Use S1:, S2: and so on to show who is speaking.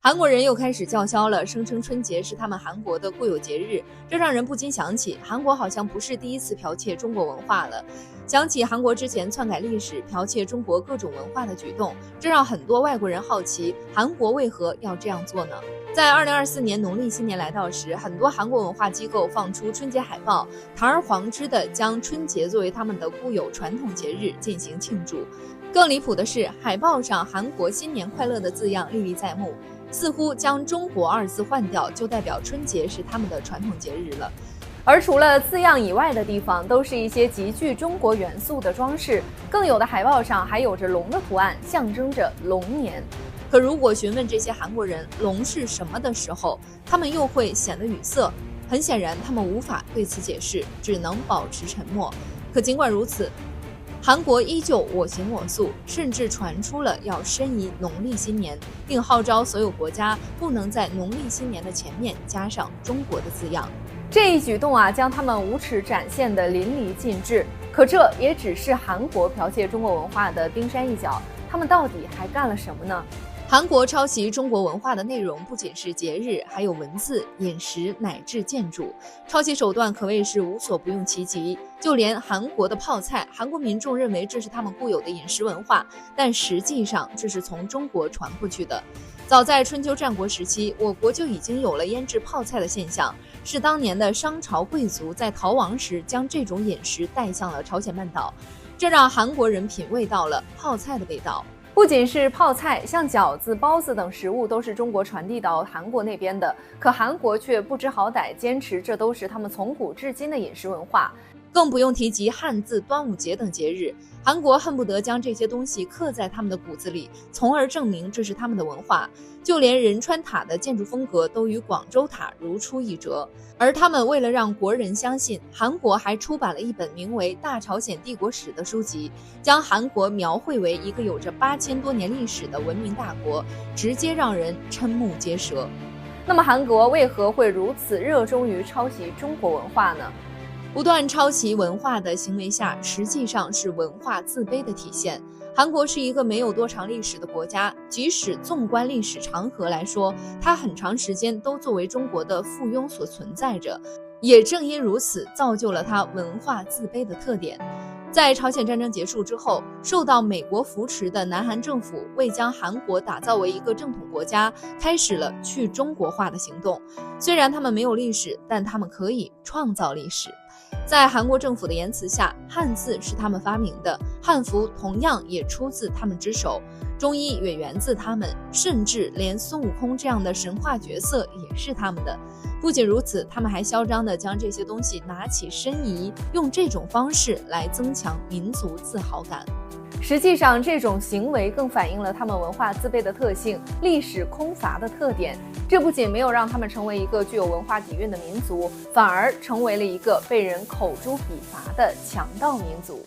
S1: 韩国人又开始叫嚣了，声称春节是他们韩国的固有节日，这让人不禁想起，韩国好像不是第一次剽窃中国文化了。想起韩国之前篡改历史、剽窃中国各种文化的举动，这让很多外国人好奇，韩国为何要这样做呢？在2024年农历新年来到时，很多韩国文化机构放出春节海报，堂而皇之地将春节作为他们的固有传统节日进行庆祝。更离谱的是，海报上韩国新年快乐的字样历历在目，似乎将中国二字换掉，就代表春节是他们的传统节日了。
S2: 而除了字样以外的地方，都是一些极具中国元素的装饰，更有的海报上还有着龙的图案，象征着龙年。
S1: 可如果询问这些韩国人龙是什么的时候，他们又会显得语塞。很显然，他们无法对此解释，只能保持沉默。可尽管如此，韩国依旧我行我素，甚至传出了要申遗农历新年，并号召所有国家不能在农历新年的前面加上中国的字样。
S2: 这一举动将他们无耻展现得淋漓尽致。可这也只是韩国剽窃中国文化的冰山一角，他们到底还干了什么呢？
S1: 韩国抄袭中国文化的内容不仅是节日，还有文字、饮食乃至建筑，抄袭手段可谓是无所不用其极。就连韩国的泡菜，韩国民众认为这是他们固有的饮食文化，但实际上这是从中国传过去的。早在春秋战国时期，我国就已经有了腌制泡菜的现象，是当年的商朝贵族在逃亡时将这种饮食带向了朝鲜半岛，这让韩国人品味到了泡菜的味道。
S2: 不仅是泡菜，像饺子、包子等食物都是中国传递到韩国那边的，可韩国却不知好歹，坚持这都是他们从古至今的饮食文化。
S1: 更不用提及汉字、端午节等节日，韩国恨不得将这些东西刻在他们的骨子里，从而证明这是他们的文化。就连仁川塔的建筑风格都与广州塔如出一辙。而他们为了让国人相信，韩国还出版了一本名为《大朝鲜帝国史》的书籍，将韩国描绘为一个有着8000多年历史的文明大国，直接让人瞠目结舌。
S2: 那么韩国为何会如此热衷于抄袭中国文化呢？
S1: 不断抄袭文化的行为下，实际上是文化自卑的体现。韩国是一个没有多长历史的国家，即使纵观历史长河来说，它很长时间都作为中国的附庸所存在着，也正因如此，造就了它文化自卑的特点。在朝鲜战争结束之后，受到美国扶持的南韩政府为将韩国打造为一个正统国家，开始了去中国化的行动。虽然他们没有历史，但他们可以创造历史。在韩国政府的言辞下，汉字是他们发明的，汉服同样也出自他们之手，中医也源自他们，甚至连孙悟空这样的神话角色也是他们的。不仅如此，他们还嚣张地将这些东西拿起申遗，用这种方式来增强民族自豪感。
S2: 实际上，这种行为更反映了他们文化自卑的特性，历史空乏的特点。这不仅没有让他们成为一个具有文化底蕴的民族，反而成为了一个被人口诛笔伐的强盗民族。